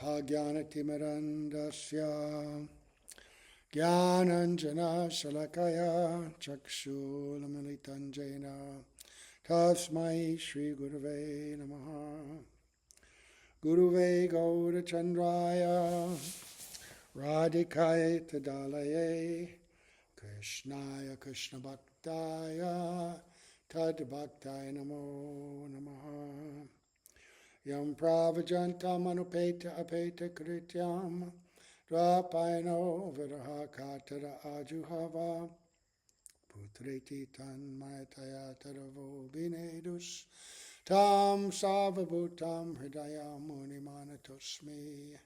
Ajnanatimirandasya Jnananjana Shalakaya Chakshulamitanjena Tasmai Shri Gurave Namaha. Guruve Gaurachandraya Radhikaya Tadalaye Krishnaya Krishna Bhaktaya Tad Bhaktaya Namo Namaha. Yam Pravajantam Anupeta Apeta Krityam Dvapaino Viraha Katara Ajuhava Putreti Tanmayataya Taravo Binedus Tam Savabhutam Hridaya Munimanatosmi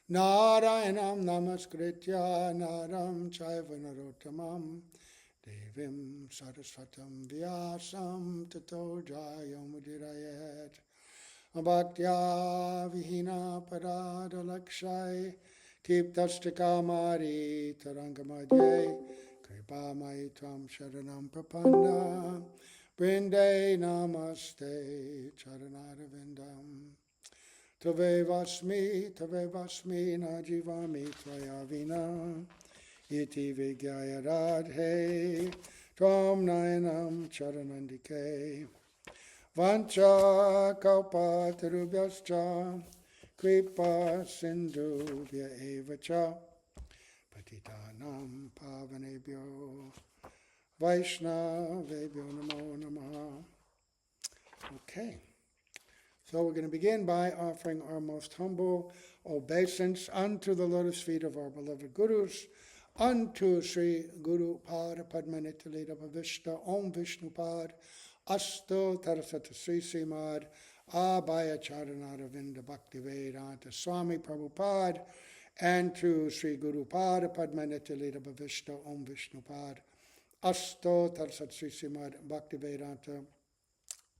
Narayanam Namaskritya Naram Chaiva Narottamam Devim Saraswatam Vyasam Tato Jayamudirayat Bhaktya Vihina Parada Lakshai Tiptastikamari Tarangamadye Kripa Maitam Sharanam Prapanda Brinde Namaste Charanarvindam Tave Vasmi Najivami Tvayavina Iti Vigyaya Radhe Tvam Nayanam Charanandike Vancha Kalpatarubhyascha Kripa Sindhubhya Evacha Patitanam Pavanebhyo Vaishnavebhyo Namo Namaha. Okay, so we're going to begin by offering our most humble obeisance unto the lotus feet of our beloved Gurus, unto Sri Guru Pada Padmanithalita Bhavishta Om Vishnupad Asto Tarasata Sri Srimad Abhaya Charanaravinda Bhaktivedanta Swami Prabhupada, and to Sri Guru Pada Padmanithalita Bhavishta Om Vishnupad Asto Tarasat Sri Srimad Bhaktivedanta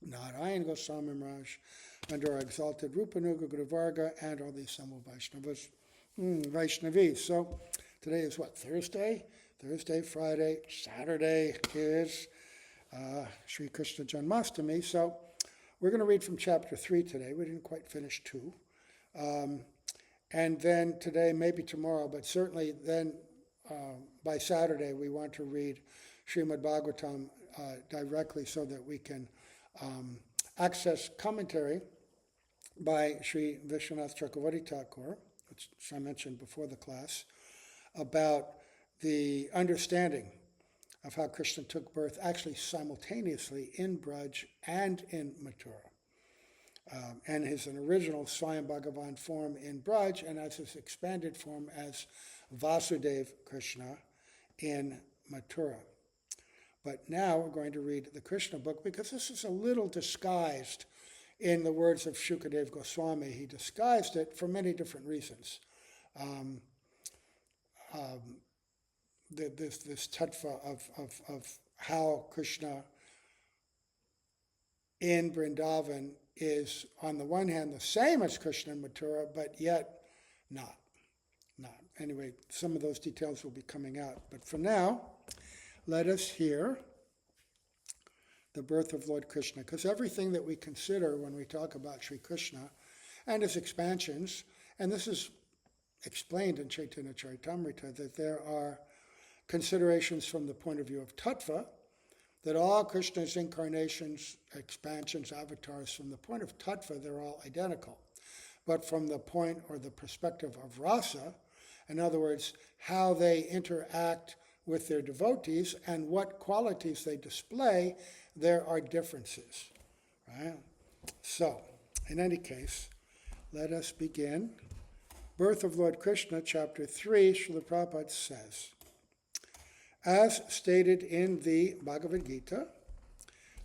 Narayan Goswami Maharaj, and our exalted Rupanuga Guru Varga, and all the assembled Vaishnavas, Vaishnavis. So today is what, Thursday? Thursday, Friday, Saturday is Sri Krishna Janmashtami. So we're going to read from chapter 3 today. We didn't quite finish 2. And then today, maybe tomorrow, but certainly then by Saturday, we want to read Srimad Bhagavatam directly so that we can access commentary by Sri Vishwanath Chakravarti Thakur, which I mentioned before the class, about the understanding of how Krishna took birth actually simultaneously in Braj and in Mathura. And his original Swayam Bhagavan form in Braj, and as his expanded form as Vasudeva Krishna in Mathura. But now we're going to read the Krishna book because this is a little disguised in the words of Shukadev Goswami. He disguised it for many different reasons. This tattva of how Krishna in Vrindavan is on the one hand the same as Krishna in Mathura, but yet not. Anyway, some of those details will be coming out. But for now, let us hear the birth of Lord Krishna, because everything that we consider when we talk about Sri Krishna and his expansions, and this is explained in Chaitanya Charitamrita, that there are considerations from the point of view of tattva, that all Krishna's incarnations, expansions, avatars, from the point of tattva, they're all identical. But from the point or the perspective of rasa, in other words, how they interact with their devotees and what qualities they display, there are differences. Right? So, in any case, let us begin. Birth of Lord Krishna, chapter 3, Srila Prabhupada says, as stated in the Bhagavad Gita,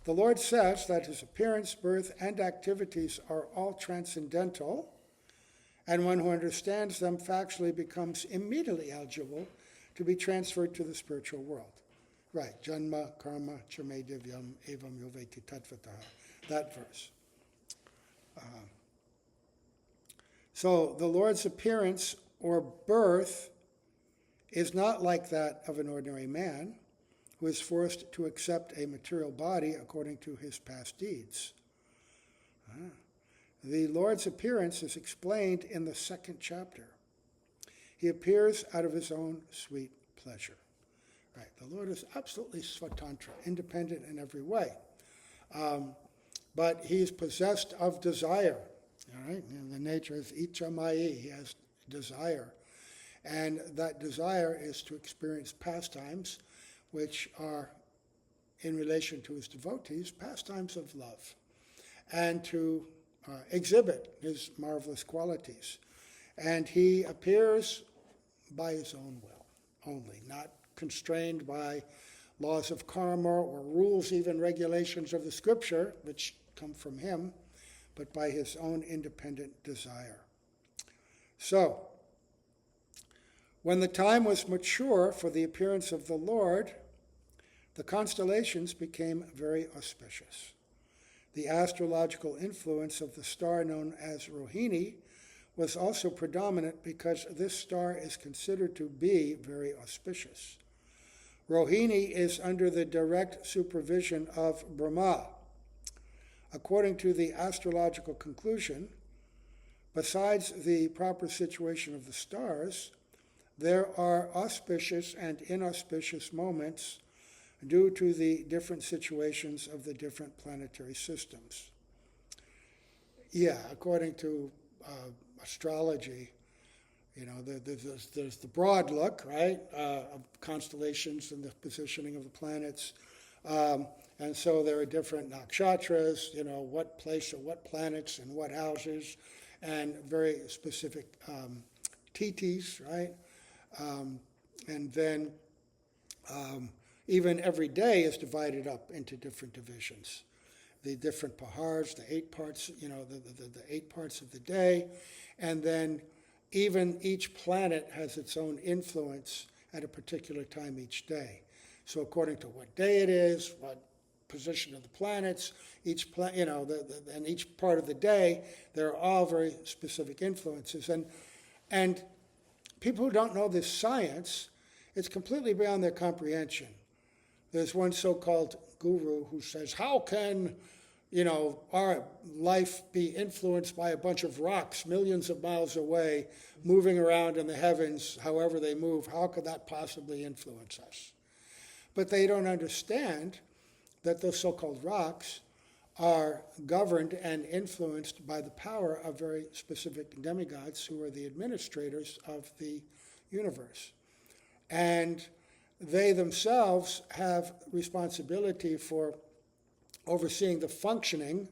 the Lord says that his appearance, birth, and activities are all transcendental, and one who understands them factually becomes immediately eligible to be transferred to the spiritual world. Right, Janma, Karma, Chame Divyam, Evam Yoveti Tattvataha, that verse. So the Lord's appearance or birth is not like that of an ordinary man who is forced to accept a material body according to his past deeds. the Lord's appearance is explained in the 2nd chapter. He appears out of his own sweet pleasure. Right? The Lord is absolutely svatantra, independent in every way. But he is possessed of desire. All right? And the nature is ichamai. He has desire. And that desire is to experience pastimes which are, in relation to his devotees, pastimes of love, and to exhibit his marvelous qualities. And he appears by his own will only, not constrained by laws of karma or rules, even regulations of the scripture, which come from him, but by his own independent desire. So, when the time was mature for the appearance of the Lord, the constellations became very auspicious. The astrological influence of the star known as Rohini was also predominant because this star is considered to be very auspicious. Rohini is under the direct supervision of Brahma. According to the astrological conclusion, besides the proper situation of the stars, there are auspicious and inauspicious moments due to the different situations of the different planetary systems. Yeah, according to astrology, there's the broad look, right, of constellations and the positioning of the planets. And so there are different nakshatras, what place or what planets and what houses, and very specific titis, right? And then even every day is divided up into different divisions. The different pahars, the 8 parts, the 8 parts of the day. And then even each planet has its own influence at a particular time each day. So according to what day it is, what position of the planets, each and each part of the day, there are all very specific influences. And people who don't know this science, it's completely beyond their comprehension. There's one so-called guru who says, how can, our life be influenced by a bunch of rocks millions of miles away, moving around in the heavens, however they move? How could that possibly influence us? But they don't understand that those so-called rocks are governed and influenced by the power of very specific demigods who are the administrators of the universe. And they themselves have responsibility for overseeing the functioning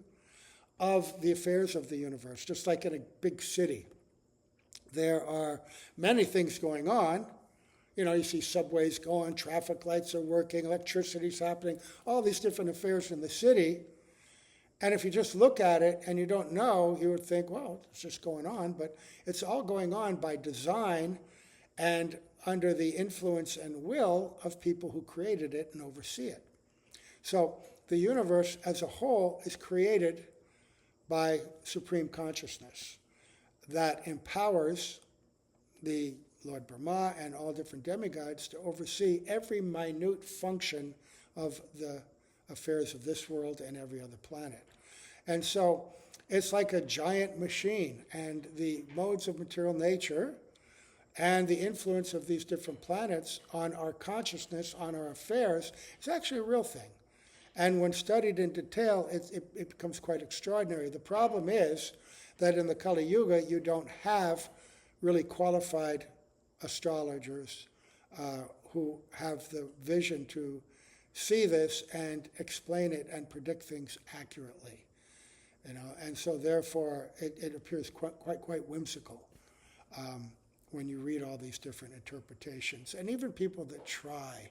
of the affairs of the universe, just like in a big city. There are many things going on. You see subways going, traffic lights are working, electricity's happening, all these different affairs in the city. And if you just look at it and you don't know, you would think, well, it's just going on. But it's all going on by design and under the influence and will of people who created it and oversee it. So the universe as a whole is created by supreme consciousness that empowers the Lord Brahma and all different demigods to oversee every minute function of the affairs of this world and every other planet. And so it's like a giant machine, and the modes of material nature and the influence of these different planets on our consciousness, on our affairs, is actually a real thing. And when studied in detail, it becomes quite extraordinary. The problem is that in the Kali Yuga, you don't have really qualified astrologers who have the vision to see this and explain it and predict things accurately. And so therefore it appears quite whimsical when you read all these different interpretations. And even people that try,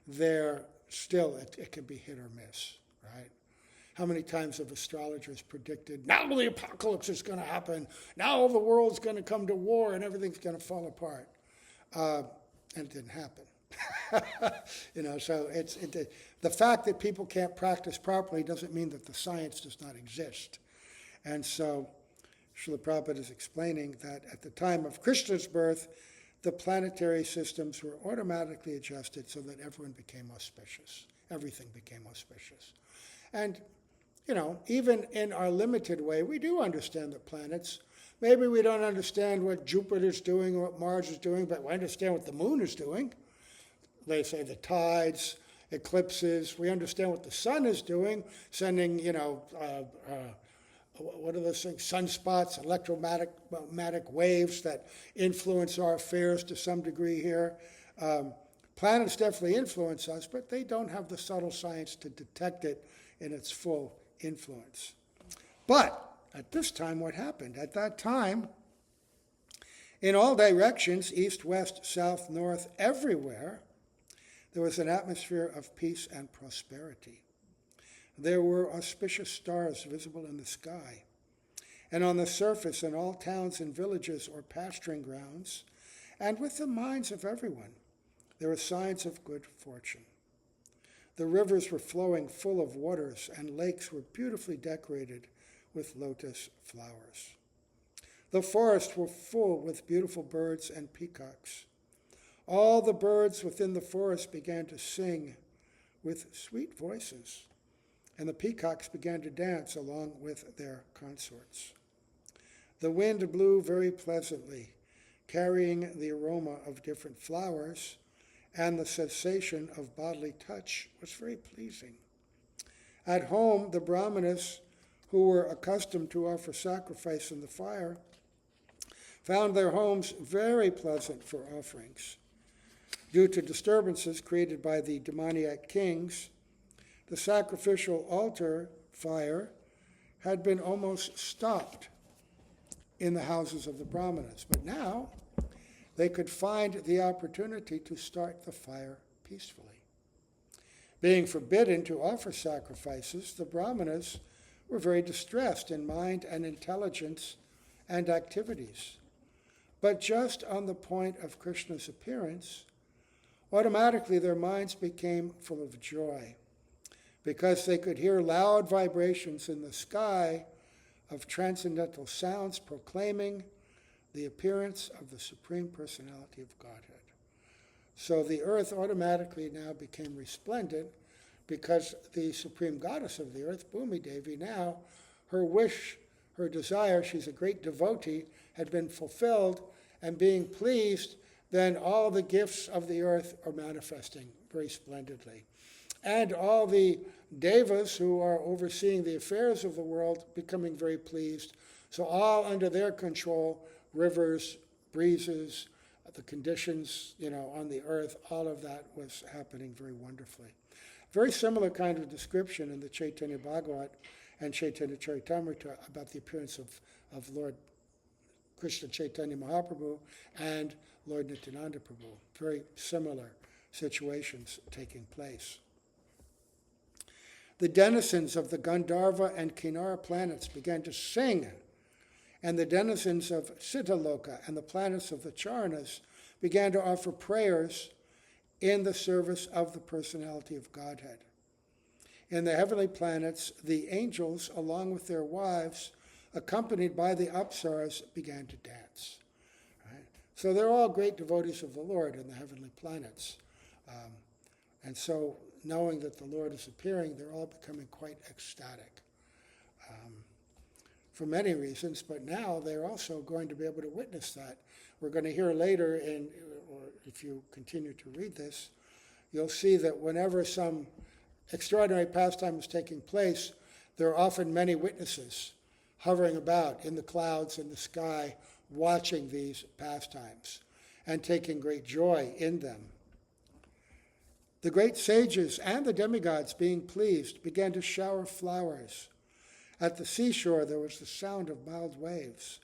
it can be hit or miss, right? How many times have astrologers predicted, now the apocalypse is going to happen, now the world's going to come to war and everything's going to fall apart. And it didn't happen. So the fact that people can't practice properly doesn't mean that the science does not exist. And so Srila Prabhupada is explaining that at the time of Krishna's birth, the planetary systems were automatically adjusted so that everyone became auspicious. Everything became auspicious. And even in our limited way, we do understand the planets. Maybe we don't understand what Jupiter's doing or what Mars is doing, but we understand what the moon is doing. They say the tides, eclipses. We understand what the sun is doing, sending, what are those things? Sunspots, electromagnetic waves that influence our affairs to some degree here. Planets definitely influence us, but they don't have the subtle science to detect it in its full influence. But at this time, what happened? At that time, in all directions, east, west, south, north, everywhere, there was an atmosphere of peace and prosperity. There were auspicious stars visible in the sky. And on the surface, in all towns and villages or pasturing grounds, and with the minds of everyone, there were signs of good fortune. The rivers were flowing full of waters, and lakes were beautifully decorated with lotus flowers. The forests were full with beautiful birds and peacocks. All the birds within the forest began to sing with sweet voices, and the peacocks began to dance along with their consorts. The wind blew very pleasantly, carrying the aroma of different flowers, and the sensation of bodily touch was very pleasing. At home, the brahmanas, who were accustomed to offer sacrifice in the fire, found their homes very pleasant for offerings. Due to disturbances created by the demoniac kings, the sacrificial altar fire had been almost stopped in the houses of the brahmanas. But now they could find the opportunity to start the fire peacefully. Being forbidden to offer sacrifices, the brahmanas were very distressed in mind and intelligence and activities. But just on the point of Krishna's appearance, automatically their minds became full of joy, because they could hear loud vibrations in the sky of transcendental sounds proclaiming the appearance of the Supreme Personality of Godhead. So the earth automatically now became resplendent, because the Supreme Goddess of the earth, Bhumi Devi, now, her wish, her desire, she's a great devotee, had been fulfilled, and being pleased, then all the gifts of the earth are manifesting very splendidly. And all the devas who are overseeing the affairs of the world becoming very pleased. So all under their control, rivers, breezes, the conditions, on the earth, all of that was happening very wonderfully. Very similar kind of description in the Chaitanya Bhagavat and Chaitanya Charitamrita about the appearance of Lord Krishna Chaitanya Mahaprabhu and Lord Nityananda Prabhu. Very similar situations taking place. The denizens of the Gandharva and Kinara planets began to sing, and the denizens of Siddhaloka and the planets of the Charanas began to offer prayers in the service of the personality of Godhead. In the heavenly planets, the angels, along with their wives, accompanied by the Apsaras, began to dance. Right? So they're all great devotees of the Lord in the heavenly planets. And so, knowing that the Lord is appearing, they're all becoming quite ecstatic for many reasons, but now they're also going to be able to witness that. We're going to hear later, or if you continue to read this, you'll see that whenever some extraordinary pastime is taking place, there are often many witnesses hovering about in the clouds in the sky, watching these pastimes and taking great joy in them. The great sages and the demigods, being pleased, began to shower flowers. At the seashore there was the sound of mild waves,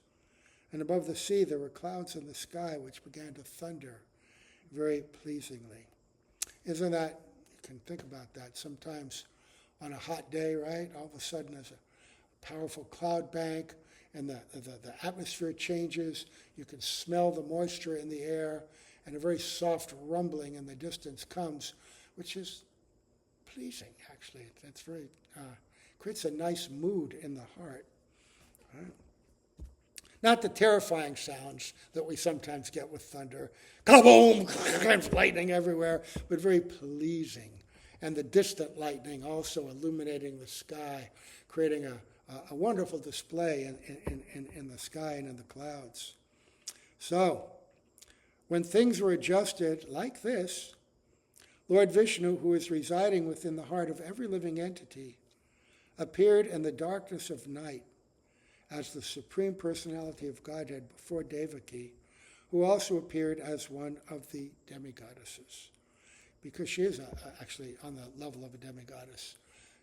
and above the sea there were clouds in the sky which began to thunder very pleasingly. Isn't that, you can think about that, sometimes on a hot day, right? All of a sudden there's a powerful cloud bank, and the atmosphere changes. You can smell the moisture in the air, and a very soft rumbling in the distance comes, which is pleasing, actually. It's very, creates a nice mood in the heart. Right? Not the terrifying sounds that we sometimes get with thunder, kaboom, lightning everywhere, but very pleasing and the distant lightning also illuminating the sky, creating a wonderful display in the sky and in the clouds. So, when things were adjusted like this, Lord Vishnu, who is residing within the heart of every living entity, appeared in the darkness of night as the Supreme Personality of Godhead before Devaki, who also appeared as one of the demigoddesses, because she is actually on the level of a demigoddess.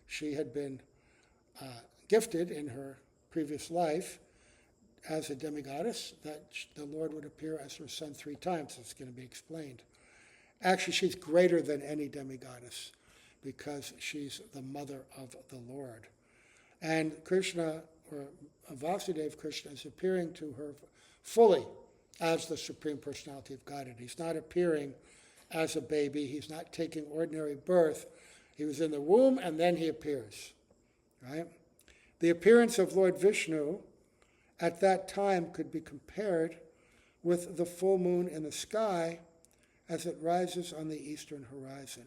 She had been gifted in her previous life as a demigoddess, that the Lord would appear as her son 3 times. It's going to be explained. Actually, she's greater than any demigoddess because she's the mother of the Lord. And Krishna, or Vasudeva Krishna, is appearing to her fully as the Supreme Personality of Godhead. He's not appearing as a baby. He's not taking ordinary birth. He was in the womb and then he appears. Right? The appearance of Lord Vishnu at that time could be compared with the full moon in the sky as it rises on the eastern horizon.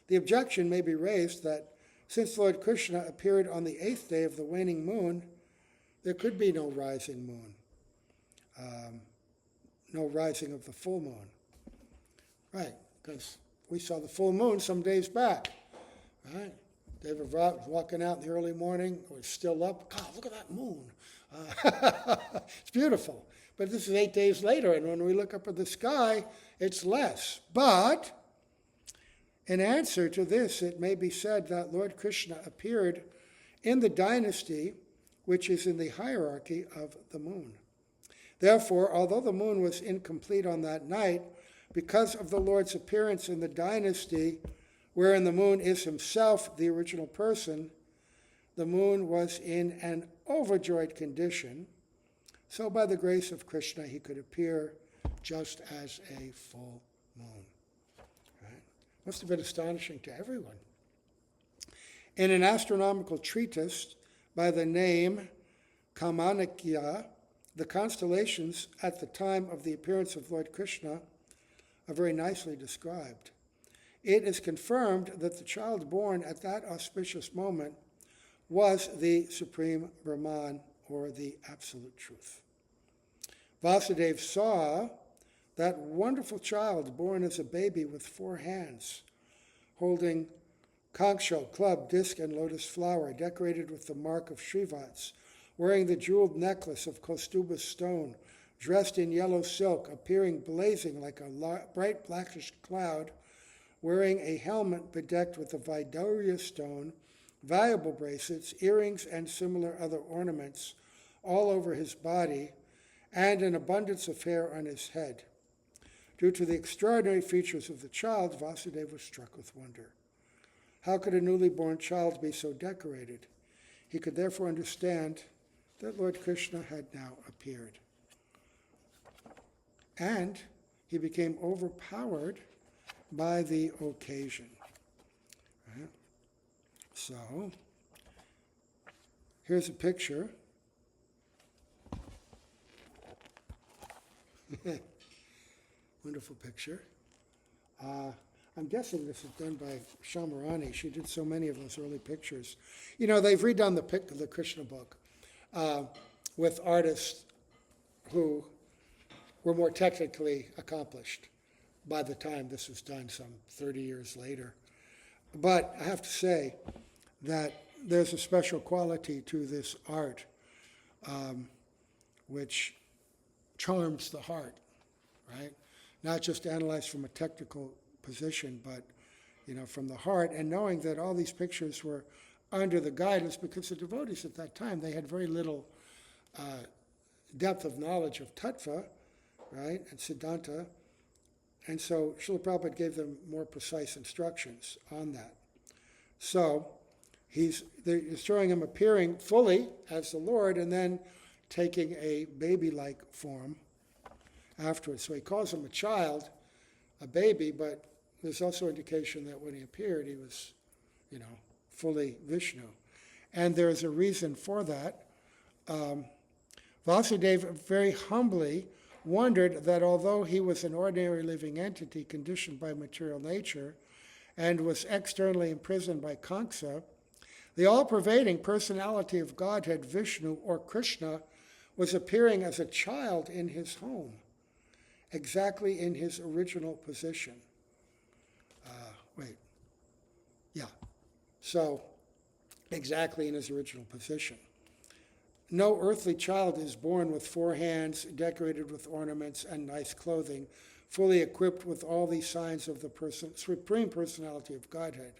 The objection may be raised that since Lord Krishna appeared on the 8th day of the waning moon, there could be no rising moon, no rising of the full moon. Right, because we saw the full moon some days back. Right? David was walking out in the early morning, it was still up. God, look at that moon. It's beautiful. But this is 8 days later, and when we look up at the sky, it's less. But in answer to this, it may be said that Lord Krishna appeared in the dynasty which is in the hierarchy of the moon. Therefore, although the moon was incomplete on that night, because of the Lord's appearance in the dynasty wherein the moon is himself the original person, the moon was in an overjoyed condition. So by the grace of Krishna, he could appear just as a full moon. Right? Must have been astonishing to everyone. In an astronomical treatise by the name Kamanakya, the constellations at the time of the appearance of Lord Krishna are very nicely described. It is confirmed that the child born at that auspicious moment was the Supreme Brahman, or the Absolute Truth. Vasudeva saw that wonderful child born as a baby with 4 hands, holding conch shell, club, disc, and lotus flower, decorated with the mark of Srivats, wearing the jeweled necklace of Kaustuba stone, dressed in yellow silk, appearing blazing like a bright blackish cloud, wearing a helmet bedecked with a Vaidurya stone, valuable bracelets, earrings, and similar other ornaments all over his body, and an abundance of hair on his head. Due to the extraordinary features of the child, Vasudeva was struck with wonder. How could a newly born child be so decorated? He could therefore understand that Lord Krishna had now appeared. And he became overpowered by the occasion. Right? So, here's a picture. Wonderful picture. I'm guessing this is done by Shamarani. She did so many of those early pictures. You know, they've redone the Krishna book with artists who were more technically accomplished by the time this was done, some 30 years later. But I have to say that there's a special quality to this art which charms the heart, right? Not just analyzed from a technical position, but from the heart, and knowing that all these pictures were under the guidance, because the devotees at that time, they had very little depth of knowledge of tattva, right, and siddhanta, and so Srila Prabhupada gave them more precise instructions on that. So they're showing him appearing fully as the Lord, and then taking a baby-like form afterwards. So he calls him a child, a baby, but there's also indication that when he appeared, he was, fully Vishnu. And there's a reason for that. Vasudeva very humbly wondered that although he was an ordinary living entity conditioned by material nature, and was externally imprisoned by Kamsa, the all-pervading personality of Godhead Vishnu, or Krishna, was appearing as a child in his home, exactly in his original position. So, exactly in his original position. No earthly child is born with 4 hands, decorated with ornaments and nice clothing, fully equipped with all these signs of the supreme personality of Godhead.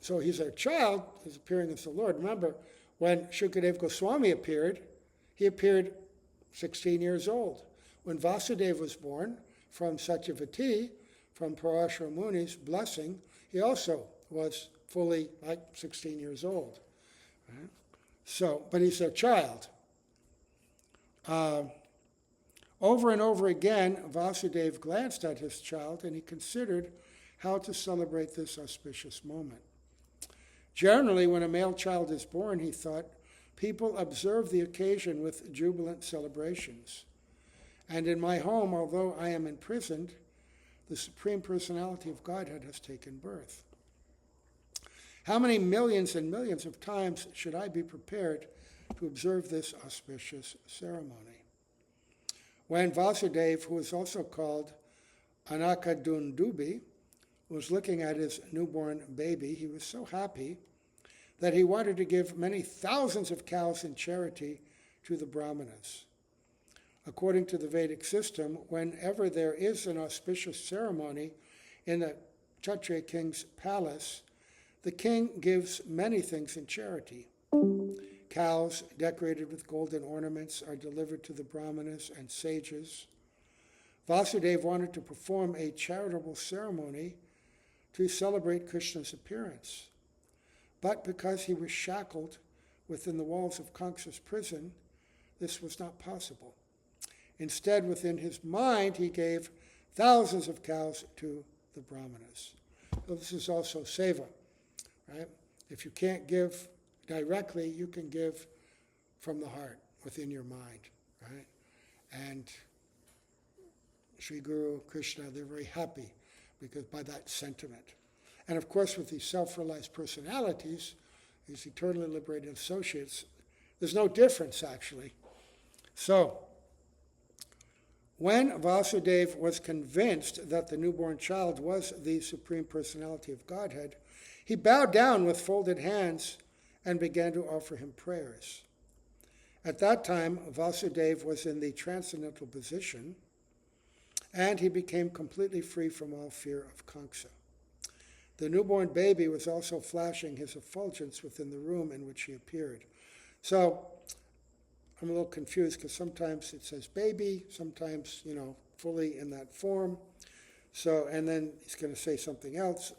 So he's a child, he's appearing as the Lord. Remember, when Shukadeva Goswami appeared, he appeared 16 years old. When Vasudeva was born from Satyavati, from Parashara Muni's blessing, he also was fully like 16 years old. Right? So, but he's a child. Over and over again, Vasudeva glanced at his child and he considered how to celebrate this auspicious moment. Generally, when a male child is born, he thought, people observe the occasion with jubilant celebrations. And in my home, although I am imprisoned, the Supreme Personality of Godhead has taken birth. How many millions and millions of times should I be prepared to observe this auspicious ceremony? When Vasudeva, who is also called Anakadundubi, was looking at his newborn baby, he was so happy that he wanted to give many thousands of cows in charity to the Brahmanas. According to the Vedic system, whenever there is an auspicious ceremony in a Kshatriya king's palace, the king gives many things in charity. Cows decorated with golden ornaments are delivered to the Brahmanas and sages. Vasudeva wanted to perform a charitable ceremony to celebrate Krishna's appearance. But because he was shackled within the walls of Kamsa's prison, this was not possible. Instead, within his mind, he gave thousands of cows to the Brahmanas. So this is also seva, right? If you can't give directly, you can give from the heart, within your mind, right? And Sri Guru, Krishna, they're very happy because by that sentiment. And of course, with these self-realized personalities, these eternally liberated associates, there's no difference, actually. So, when Vasudeva was convinced that the newborn child was the Supreme Personality of Godhead, he bowed down with folded hands and began to offer him prayers. At that time, Vasudeva was in the transcendental position, and he became completely free from all fear of Kamsa. The newborn baby was also flashing his effulgence within the room in which he appeared. So, I'm a little confused because sometimes it says baby, sometimes, fully in that form. So, and then he's going to say something else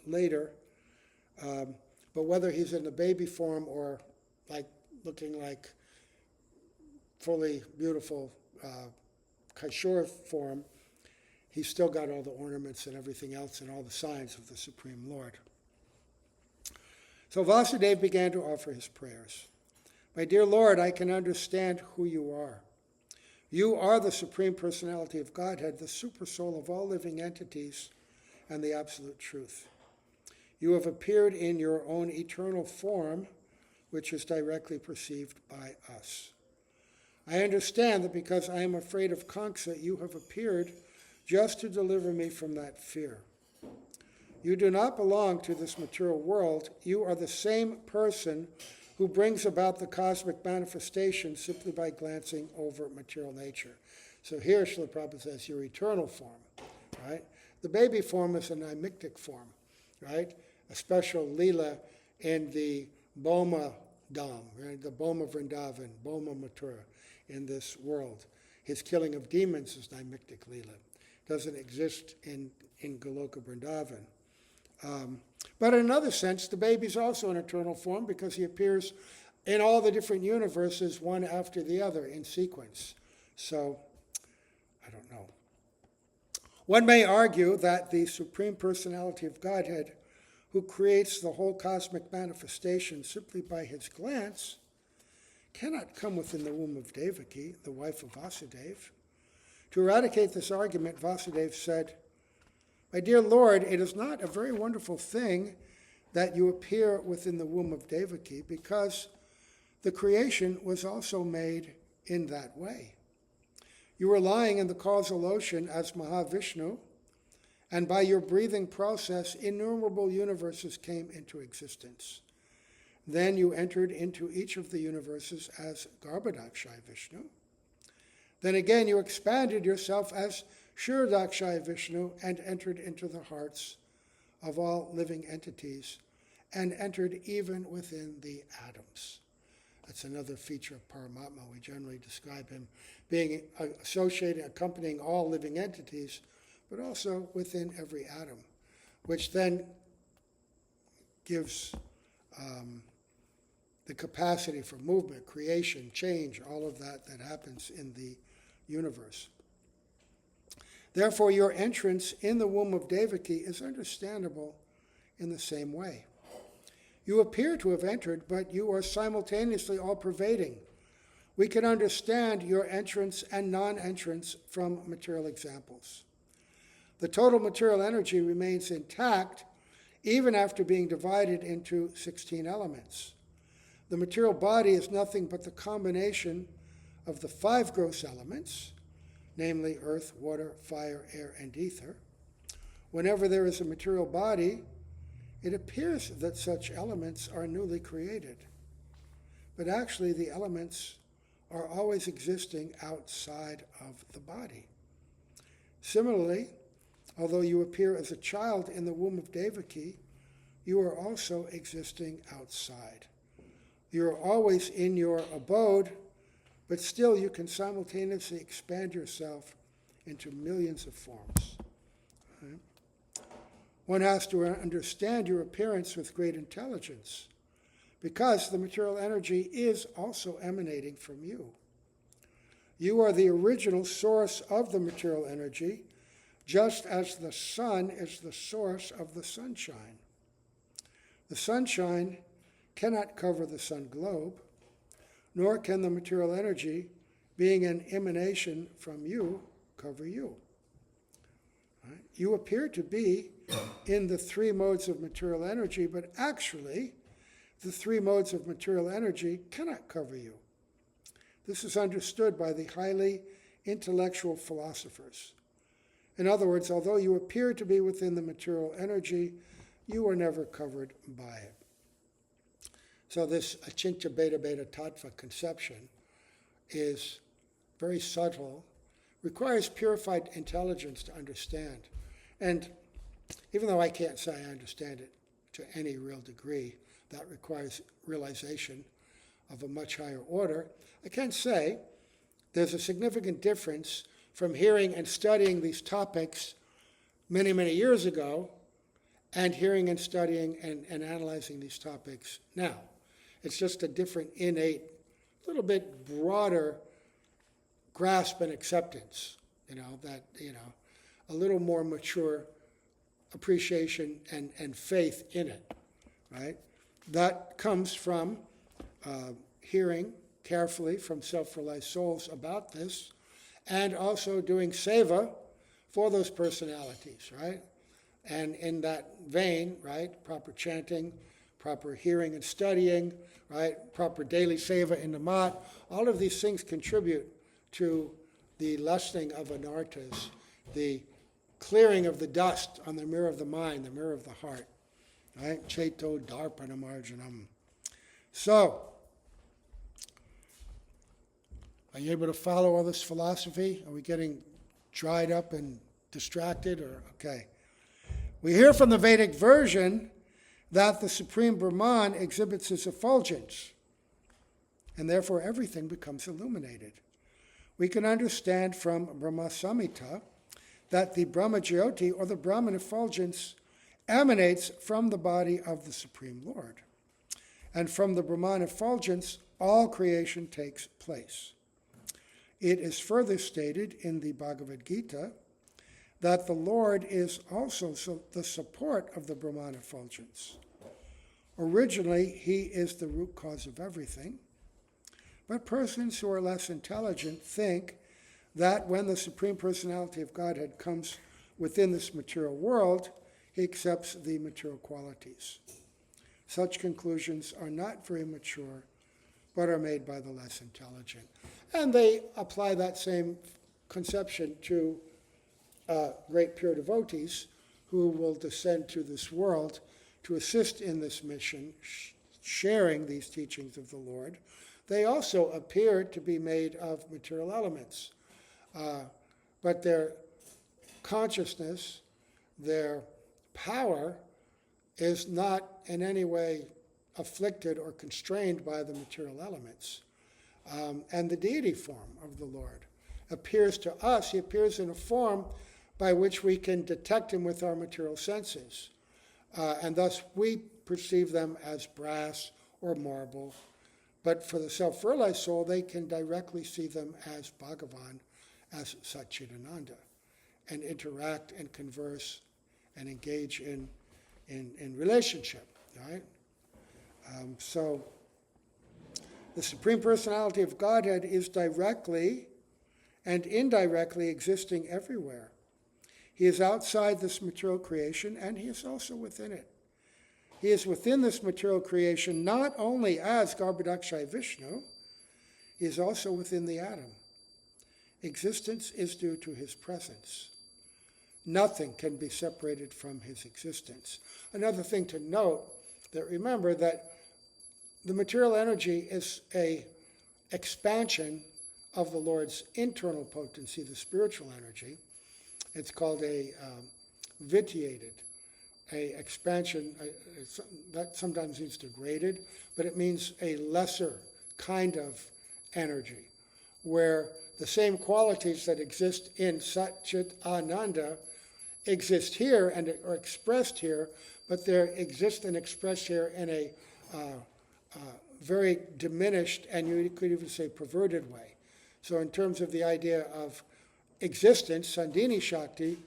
later. But whether he's in the baby form or looking like fully beautiful Kishore form, he's still got all the ornaments and everything else and all the signs of the Supreme Lord. So Vasudeva began to offer his prayers. My dear Lord, I can understand who you are. You are the Supreme Personality of Godhead, the super soul of all living entities, and the absolute truth. You have appeared in your own eternal form, which is directly perceived by us. I understand that because I am afraid of Kamsa, you have appeared just to deliver me from that fear. You do not belong to this material world. You are the same person who brings about the cosmic manifestation simply by glancing over material nature. So here Srila Prabhupada says your eternal form, right? The baby form is a nimitic form, right? A special lila in the Boma Dham, right? The Boma Vrindavan, Boma Mathura in this world. His killing of demons is nimitic lila. Doesn't exist in Goloka Vrindavan. But in another sense, the baby's also an eternal form because he appears in all the different universes, one after the other, in sequence. So, I don't know. One may argue that the Supreme Personality of Godhead, who creates the whole cosmic manifestation simply by his glance, cannot come within the womb of Devaki, the wife of Vasudeva. To eradicate this argument, Vasudeva said, My dear Lord, it is not a very wonderful thing that you appear within the womb of Devaki, because the creation was also made in that way. You were lying in the causal ocean as Mahavishnu, and by your breathing process, innumerable universes came into existence. Then you entered into each of the universes as Garbhodakshai Vishnu. Then again you expanded yourself as Kshirodakshai Vishnu and entered into the hearts of all living entities and entered even within the atoms. That's another feature of Paramatma. We generally describe him being associated, accompanying all living entities, but also within every atom, which then gives the capacity for movement, creation, change, all of that happens in the universe. Therefore, your entrance in the womb of Devaki is understandable in the same way. You appear to have entered, but you are simultaneously all-pervading. We can understand your entrance and non-entrance from material examples. The total material energy remains intact even after being divided into 16 elements. The material body is nothing but the combination of the 5 gross elements, namely earth, water, fire, air, and ether. Whenever there is a material body, it appears that such elements are newly created. But actually, the elements are always existing outside of the body. Similarly, although you appear as a child in the womb of Devaki, you are also existing outside. You are always in your abode, but still you can simultaneously expand yourself into millions of forms. Right? One has to understand your appearance with great intelligence, because the material energy is also emanating from you. You are the original source of the material energy, just as the sun is the source of the sunshine. The sunshine cannot cover the sun globe, nor can the material energy, being an emanation from you, cover you. Right? You appear to be in the 3 modes of material energy, but actually, the 3 modes of material energy cannot cover you. This is understood by the highly intellectual philosophers. In other words, although you appear to be within the material energy, you are never covered by it. So this achintya beta beta tattva conception is very subtle, requires purified intelligence to understand. And even though I can't say I understand it to any real degree, that requires realization of a much higher order, I can say there's a significant difference from hearing and studying these topics many, many years ago and hearing and studying and analyzing these topics now. It's just a different, innate, little bit broader grasp and acceptance, a little more mature appreciation and faith in it, right? That comes from hearing carefully from self-realized souls about this, and also doing seva for those personalities, right? And in that vein, right, proper chanting, proper hearing and studying, right, proper daily seva in the mat, all of these things contribute to the lessening of anarthas, the clearing of the dust on the mirror of the mind, the mirror of the heart, right? Cheto darpana marjanam. So, are you able to follow all this philosophy? Are we getting dried up and distracted? Or okay. We hear from the Vedic version that the Supreme Brahman exhibits his effulgence, and therefore everything becomes illuminated. We can understand from Brahma Samhita that the Brahma Jyoti, or the Brahman effulgence, emanates from the body of the Supreme Lord. And from the Brahman effulgence, all creation takes place. It is further stated in the Bhagavad Gita that the Lord is also the support of the Brahman effulgence. Originally, he is the root cause of everything, but persons who are less intelligent think that when the Supreme Personality of Godhead comes within this material world, he accepts the material qualities. Such conclusions are not very mature, but are made by the less intelligent. And they apply that same conception to great pure devotees who will descend to this world to assist in this mission, sharing these teachings of the Lord. They also appear to be made of material elements, but their consciousness, their power, is not in any way afflicted or constrained by the material elements. And the deity form of the Lord appears to us, he appears in a form by which we can detect him with our material senses. And thus we perceive them as brass or marble. But for the self-realized soul, they can directly see them as Bhagavan, as Satchidananda, and interact and converse and engage in relationship, right? So the Supreme Personality of Godhead is directly and indirectly existing everywhere. He is outside this material creation, and he is also within it. He is within this material creation not only as Garbhodakshayi Vishnu, he is also within the atom. Existence is due to his presence. Nothing can be separated from his existence. Another thing to note, that remember that the material energy is an expansion of the Lord's internal potency, the spiritual energy. It's called a vitiated, a expansion, that sometimes means degraded, but it means a lesser kind of energy, where the same qualities that exist in Satchit Ananda exist here and are expressed here, but they exist and expressed here in a very diminished, and you could even say perverted way. So in terms of the idea of existence, Sandhini Shakti,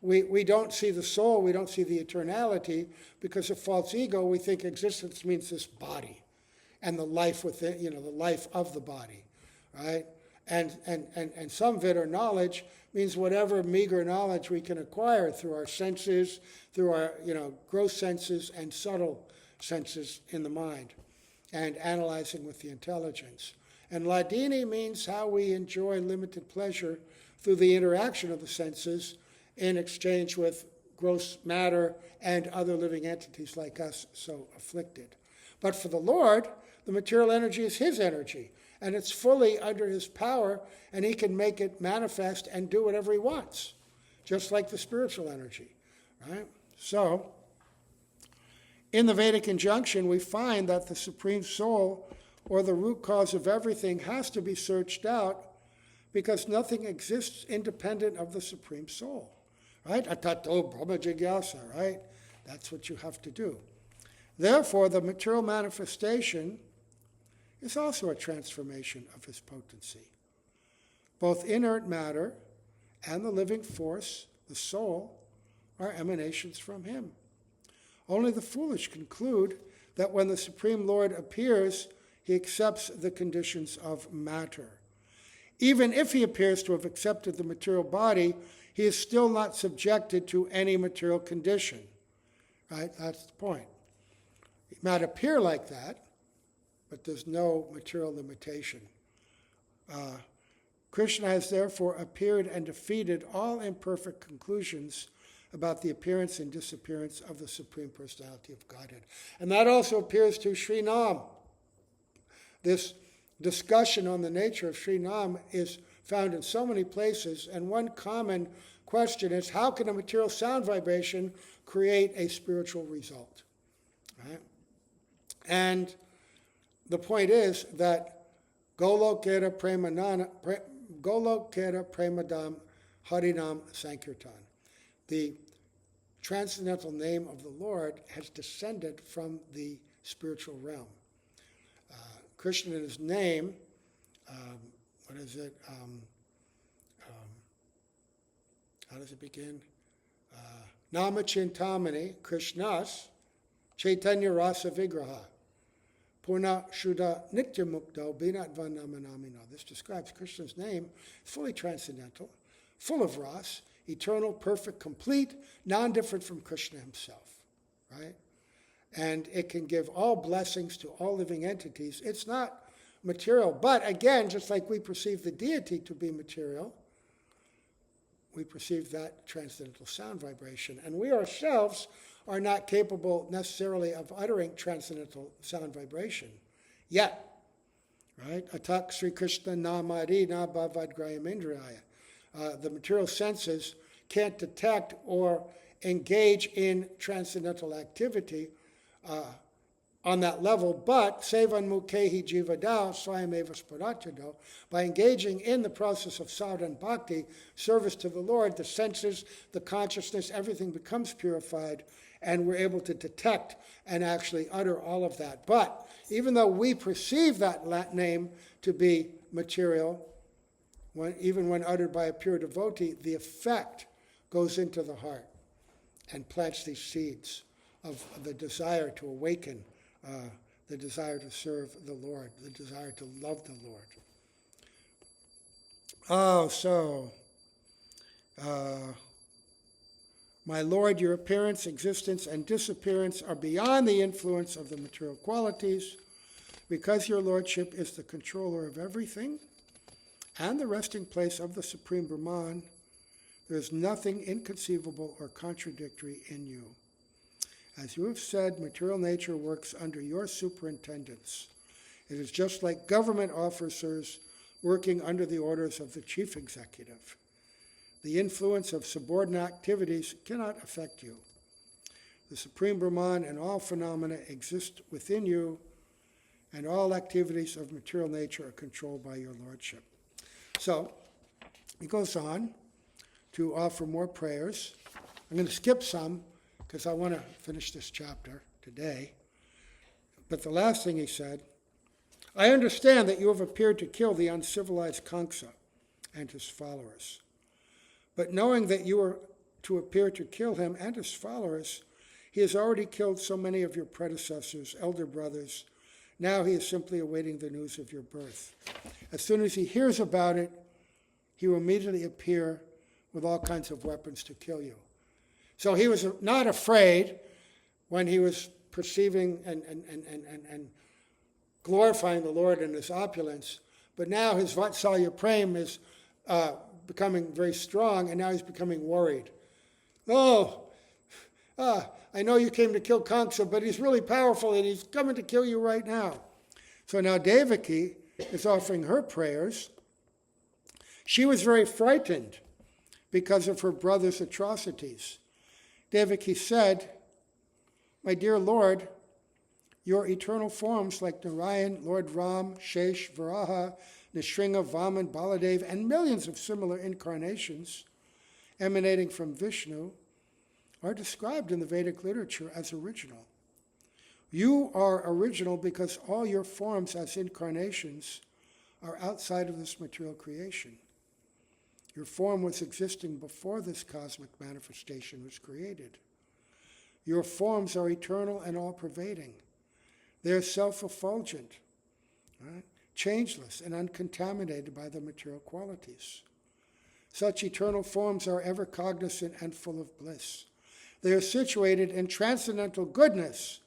we don't see the soul, we don't see the eternality, because of false ego, we think existence means this body and the life within, the life of the body, right? And some Samvita knowledge means whatever meager knowledge we can acquire through our senses, through our gross senses and subtle senses in the mind, and analyzing with the intelligence. And Ladini means how we enjoy limited pleasure through the interaction of the senses in exchange with gross matter and other living entities like us so afflicted. But for the Lord, the material energy is his energy, and it's fully under his power, and he can make it manifest and do whatever he wants, just like the spiritual energy, right? So, in the Vedic injunction, we find that the Supreme Soul, or the root cause of everything, has to be searched out, because nothing exists independent of the Supreme Soul, right? Atato Brahma Jigyasa, right? That's what you have to do. Therefore, the material manifestation is also a transformation of his potency. Both inert matter and the living force, the soul, are emanations from him. Only the foolish conclude that when the Supreme Lord appears, he accepts the conditions of matter. Even if he appears to have accepted the material body, he is still not subjected to any material condition. Right? That's the point. He might appear like that, but there's no material limitation. Krishna has therefore appeared and defeated all imperfect conclusions about the appearance and disappearance of the Supreme Personality of Godhead. And that also appears to Sri Nam. This discussion on the nature of Sri Nam is found in so many places, and one common question is, how can a material sound vibration create a spiritual result? Right? And the point is that Golokera Premadam Harinam Sankirtan. The transcendental name of the Lord has descended from the spiritual realm. Krishna in his name, what is it? How does it begin? Nama Chintamani Krishnas Chaitanya Rasa Vigraha Purna Shuddha Nitya Mukto Binatva Namanamino. This describes Krishna's name. It's fully transcendental, full of ras, eternal, perfect, complete, non-different from Krishna himself, right? And it can give all blessings to all living entities. It's not material, but again, just like we perceive the deity to be material, we perceive that transcendental sound vibration. And we ourselves are not capable necessarily of uttering transcendental sound vibration yet. Right? Atak Sri Krishna namari na bhavadgrayam indriyaya. The material senses can't detect or engage in transcendental activity on that level, but sevan mukhehi jivadao swayameva sparatyado, by engaging in the process of sadhana bhakti, service to the Lord, the senses, the consciousness, everything becomes purified, and we're able to detect and actually utter all of that. But even though we perceive that name to be material, even when uttered by a pure devotee, the effect goes into the heart and plants these seeds of the desire to awaken, the desire to serve the Lord, the desire to love the Lord. My Lord, your appearance, existence, and disappearance are beyond the influence of the material qualities. Because your Lordship is the controller of everything and the resting place of the Supreme Brahman, there is nothing inconceivable or contradictory in you. As you have said, material nature works under your superintendence. It is just like government officers working under the orders of the chief executive. The influence of subordinate activities cannot affect you. The Supreme Brahman and all phenomena exist within you, and all activities of material nature are controlled by your Lordship. So, he goes on to offer more prayers. I'm going to skip some because I want to finish this chapter today. But the last thing he said, I understand that you have appeared to kill the uncivilized Kamsa and his followers. But knowing that you are to appear to kill him and his followers, he has already killed so many of your predecessors, elder brothers. Now he is simply awaiting the news of your birth. As soon as he hears about it, he will immediately appear with all kinds of weapons to kill you. So he was not afraid when he was perceiving and glorifying the Lord in his opulence, but now his Vatsalya Prem is becoming very strong, and now he's becoming worried. I know you came to kill Kamsa, but he's really powerful, and he's coming to kill you right now. So now Devaki is offering her prayers. She was very frightened because of her brother's atrocities. Devaki said, my dear Lord, your eternal forms like Narayan, Lord Ram, Shesh, Varaha, Nrsimha, Vaman, Baladev, and millions of similar incarnations emanating from Vishnu are described in the Vedic literature as original. You are original because all your forms as incarnations are outside of this material creation. Your form was existing before this cosmic manifestation was created. Your forms are eternal and all-pervading. They are self-effulgent, right? Changeless and uncontaminated by the material qualities. Such eternal forms are ever cognizant and full of bliss. They are situated in transcendental goodness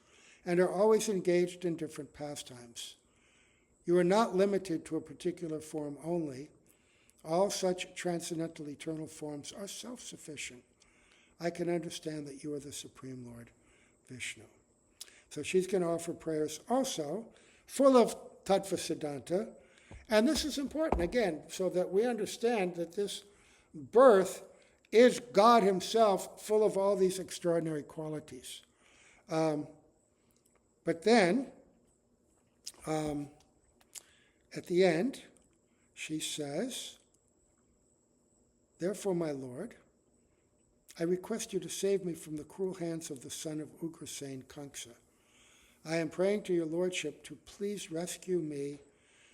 and are always engaged in different pastimes. You are not limited to a particular form only. All such transcendental eternal forms are self-sufficient. I can understand that you are the Supreme Lord, Vishnu. So she's going to offer prayers also, full of Tattva Siddhanta. And this is important, again, so that we understand that this birth is God himself, full of all these extraordinary qualities. But then, at the end, she says, therefore, my Lord, I request you to save me from the cruel hands of the son of Ugrasen, Kamsa. I am praying to your Lordship to please rescue me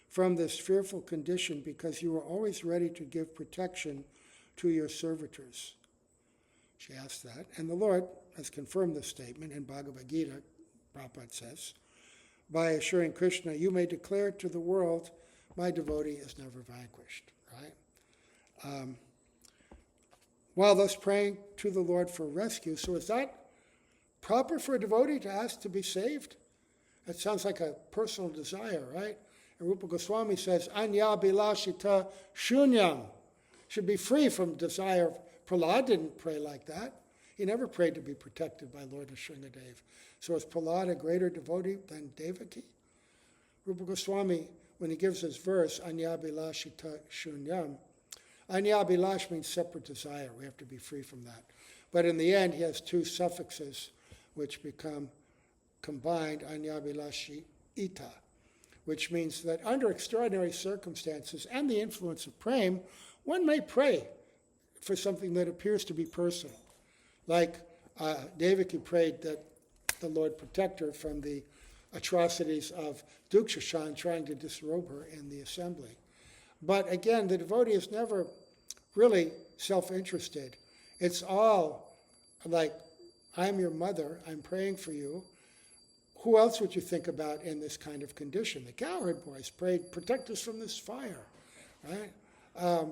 from this fearful condition because you are always ready to give protection to your servitors. She asked that, and the Lord has confirmed this statement in Bhagavad Gita, Prabhupada says, by assuring Krishna, you may declare to the world, my devotee is never vanquished, right? while thus praying to the Lord for rescue. So is that proper for a devotee to ask to be saved? That sounds like a personal desire, right? And Rupa Goswami says, Anya bilashita shunyam, should be free from desire. Prahlad didn't pray like that. He never prayed to be protected by Lord Nrsingadev. So is Prahlad a greater devotee than Devaki? Rupa Goswami, when he gives his verse, Anya bilashita shunyam, Anya bilash means separate desire. We have to be free from that. But in the end, he has two suffixes which become combined, Anya bilashi ita, which means that under extraordinary circumstances and the influence of prema, one may pray for something that appears to be personal. Like Devaki prayed that the Lord protect her from the atrocities of Dukshashan trying to disrobe her in the assembly. But again, the devotee is never really self-interested. It's all like, I'm your mother, I'm praying for you. Who else would you think about in this kind of condition? The cowherd boys prayed, protect us from this fire, right?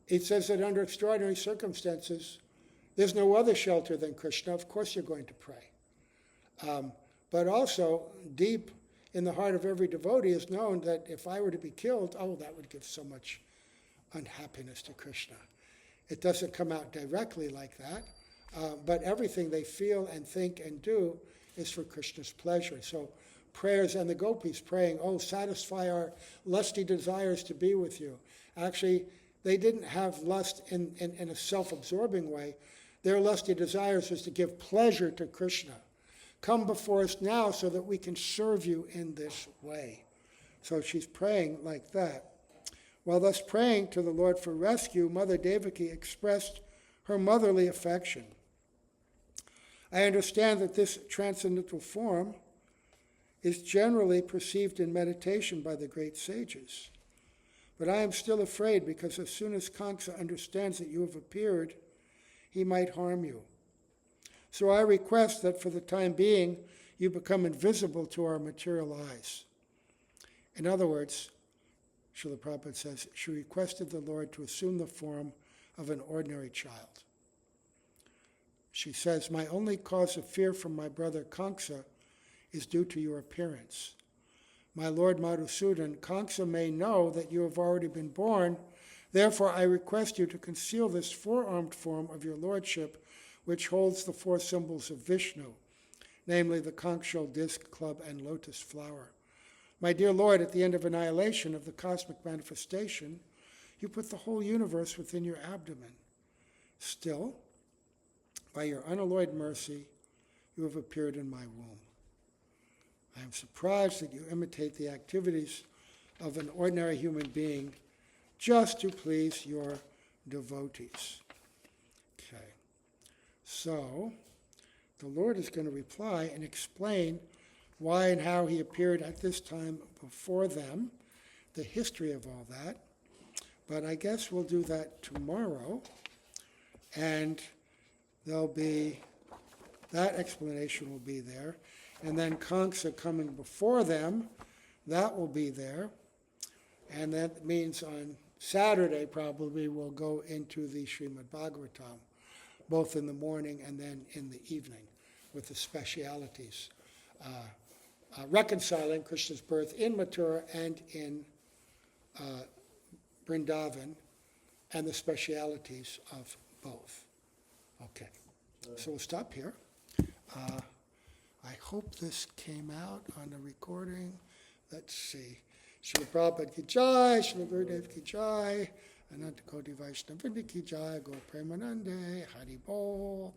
It says that under extraordinary circumstances, there's no other shelter than Krishna. Of course you're going to pray. But also, deep in the heart of every devotee is known that if I were to be killed, that would give so much unhappiness to Krishna. It doesn't come out directly like that, but everything they feel and think and do is for Krishna's pleasure. So prayers, and the gopis praying, satisfy our lusty desires to be with you. Actually, they didn't have lust in a self-absorbing way. Their lusty desires was to give pleasure to Krishna. Come before us now so that we can serve you in this way. So she's praying like that. While thus praying to the Lord for rescue, Mother Devaki expressed her motherly affection. I understand that this transcendental form is generally perceived in meditation by the great sages. But I am still afraid because as soon as Kamsa understands that you have appeared, he might harm you. So I request that for the time being, you become invisible to our material eyes. In other words, Srila Prabhupada says, she requested the Lord to assume the form of an ordinary child. She says, my only cause of fear from my brother Kamsa is due to your appearance. My Lord Madhusudan, Kamsa may know that you have already been born. Therefore, I request you to conceal this four-armed form of your lordship, which holds the four symbols of Vishnu, namely the conch shell, disc, club, and lotus flower. My dear Lord, at the end of annihilation of the cosmic manifestation, you put the whole universe within your abdomen. Still, by your unalloyed mercy, you have appeared in my womb. I am surprised that you imitate the activities of an ordinary human being just to please your devotees. Okay. So, the Lord is going to reply and explain why and how he appeared at this time before them, the history of all that. But I guess we'll do that tomorrow, and there'll be, that explanation will be there. And then Kamsa coming before them, that will be there. And that means on Saturday probably we'll go into the Srimad Bhagavatam, both in the morning and then in the evening, with the specialities, reconciling Krishna's birth in Mathura and in Vrindavan, and the specialities of both. Okay, so we'll stop here. I hope this came out on the recording. Let's see. Srila Prabhupada ki jai, Srila Gurudev ki jai, Ananta Koti Vaishnava Vrinda ki jai, Gaur Premanande, Hari Bol.